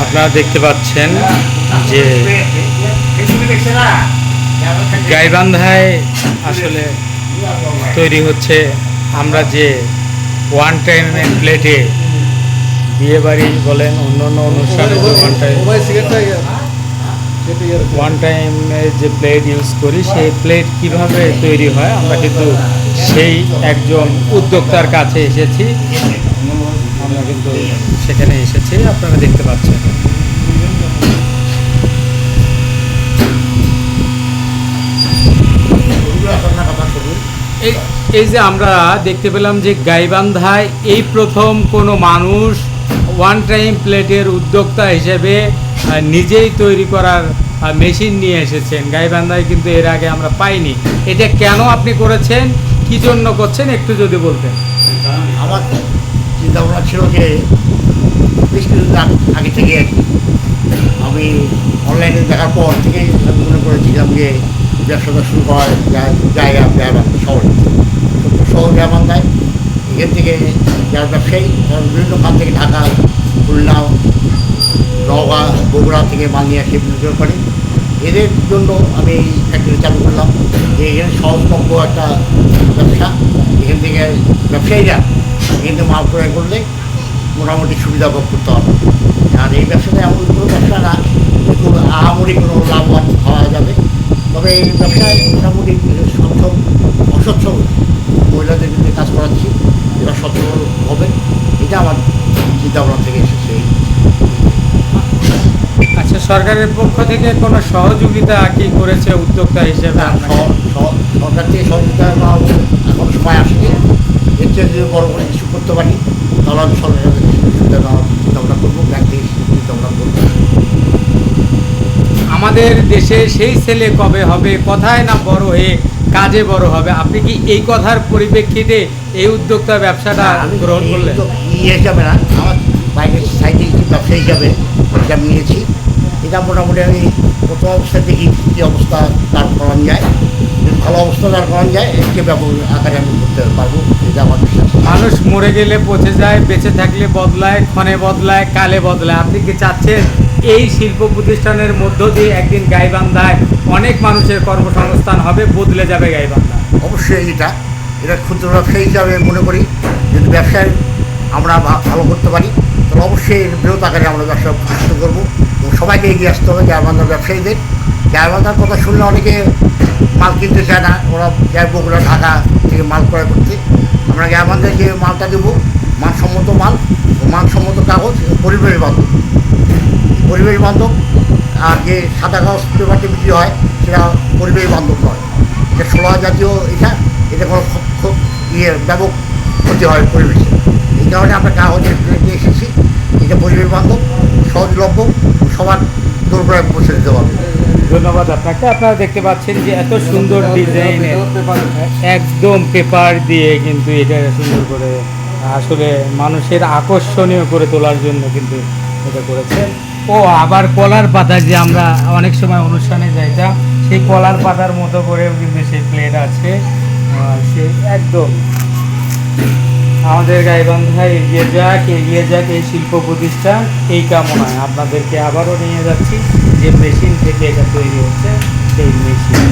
আপনারা দেখতে পাচ্ছেন যে গাইবান্ধায় আসলে তৈরি হচ্ছে আমরা যে ওয়ান টাইম প্লেটে বিয়েবাড়ি বলেন অন্য অন্য অনুষ্ঠানে ওয়ান টাইমে যে প্লেট ইউজ করি সেই প্লেট কিভাবে তৈরি হয় আমরা কিন্তু সেই একজন উদ্যোক্তার কাছে এসেছি। আমরা কিন্তু সেখানে এসেছি, আপনারা দেখতে পাচ্ছেন। এই যে আমরা দেখতে পেলাম যে গাইবান্ধায় এই প্রথম কোনো মানুষ ওয়ান টাইম প্লেটের উদ্যোক্তা হিসেবে নিজেই তৈরি করার মেশিন নিয়ে এসেছেন। গাইবান্ধায় কিন্তু এর আগে আমরা পাইনি। এটা কেন আপনি করেছেন, কি জন্য করছেন, একটু যদি বলতেন। আমার চিন্তা ভাবনা ছিল যে বেশ কিছুদিন আগে থেকে আমি অনলাইনে দেখার পর থেকেই আমি মনে করেছিলাম যে ব্যবসাটা শুরু করা জায়গা গাইবান্ধা শহরে, শহর গাইবান্ধায়। এখান থেকে যারা ব্যবসায়ী তারা বিভিন্ন খান থেকে ঢাকা, খুলনা, নওগাঁ, বগুড়া থেকে মাল নিয়ে আসে বিক্রি করে। এদের জন্য আমি এই ফ্যাক্টরি চালু করলাম যে এখানে সহজলভ্য একটা ব্যবসা। এখান থেকে ব্যবসায়ীরা এখান থেকে মাল ক্রয় করলে মোটামুটি সুবিধা ভোগ করতে হবে। আর এই ব্যবসাটা এমন কোনো ব্যবসা না একটু আহামরি কোনো লাভবান হওয়া যাবে। তবে এই ব্যবসায় মোটামুটি সচ্ছল অসচ্ছল মহিলাদের কিন্তু কাজ করাচ্ছি, এরা সচ্ছল হবে, এটা আমার চিন্তাভাবনা থেকে এসেছে। আচ্ছা, সরকারের পক্ষ থেকে কোনো সহযোগিতা কি করেছে উদ্যোক্তা হিসেবে? সরকার থেকে সহযোগিতা এখন সময় আসছে। এর চেয়ে যদি বড় করে কিছু করতে পারি তাহলে আমি সরকারের সুবিধা নেওয়ার চিন্তাভাবনা করবো, ব্যাংক থেকে চিন্তাভাবনা করবো। আমাদের দেশে সেই ছেলে কবে হবে, কথায় না বড় হয়ে কাজে বড় হবে। আপনি কি এই কথার পরিপ্রেক্ষিতে এই উদ্যোক্তা ব্যবসাটা গ্রহণ করলেন? ইয়ে হিসাবে না, আমার বাইরের সাইডে ব্যবসা হিসাবে এটা নিয়েছি। এটা মোটামুটি আমি প্রথম অবস্থায় দেখি কী অবস্থা দাঁড় করানো যায়। যদি ভালো অবস্থা দাঁড় করানো যায় একে ব্যাপক আকারে আমি করতে পারবো, এটা আমার বিশ্বাস। মানুষ মরে গেলে পচে যায়, বেঁচে থাকলে বদলায়, ক্ষণে বদলায়, কালে বদলায়। আপনি কি চাচ্ছেন এই শিল্প প্রতিষ্ঠানের মধ্য দিয়ে একদিন গাইবান্ধায় অনেক মানুষের কর্মসংস্থান হবে, বদলে যাবে গাইবান্ধা? অবশ্যই এটা ক্ষুদ্র ব্যবসায়ী হিসাবে মনে করি যদি ব্যবসায় আমরা ভালো করতে পারি তাহলে অবশ্যই এর বৃহৎ আকারে আমরা ব্যবসা প্রতিষ্ঠিত করবো এবং সবাইকে এগিয়ে আসতে হবে। গাইবান্ধার ব্যবসায়ীদের, গাইবান্ধার কথা শুনলে অনেকে মাল কিনতে চায় না, ওরা যায় বগুড়া, ঢাকা থেকে মাল ক্রয় করতে। আমরা গাইবান্ধায় যে মালটা দেবো মানসম্মত মাল, মানসম্মত কাগজ, পরিবেশ বান্ধব। পরিবেশ বান্ধব আর যে সাদা কাগজ পেপারটি বিক্রি হয় সেটা পরিবেশ বান্ধব নয়, এটা ষোলো জাতীয়। এটা কোনো ব্যাপক ক্ষতি হয় পরিবেশে। এই কারণে আমরা কাগজের নিয়ে এসেছি। এটা পরিবেশ বান্ধব, সহজলভ্য, সবার দোরগোড়ায় পৌঁছে দিতে পারবে। ধন্যবাদ আপনাকে। আপনারা দেখতে পাচ্ছেন যে এত সুন্দর ডিজাইনের একদম পেপার দিয়ে কিন্তু এটা সুন্দর করে আসলে মানুষের আকর্ষণীয় করে তোলার জন্য কিন্তু এটা করেছেন। ও আবার কলার পাতা, যে আমরা অনেক সময় অনুষ্ঠানে যাইতাম, সেই কলার পাতার মতো করেও কিন্তু সেই প্লেট আছে। সে একদম আমাদের গাইবান্ধায় এগিয়ে যাক এই শিল্প প্রতিষ্ঠান, এই কামনায় আপনাদেরকে আবারও নিয়ে যাচ্ছি যে মেশিন থেকে এটা তৈরি হচ্ছে সেই মেশিন।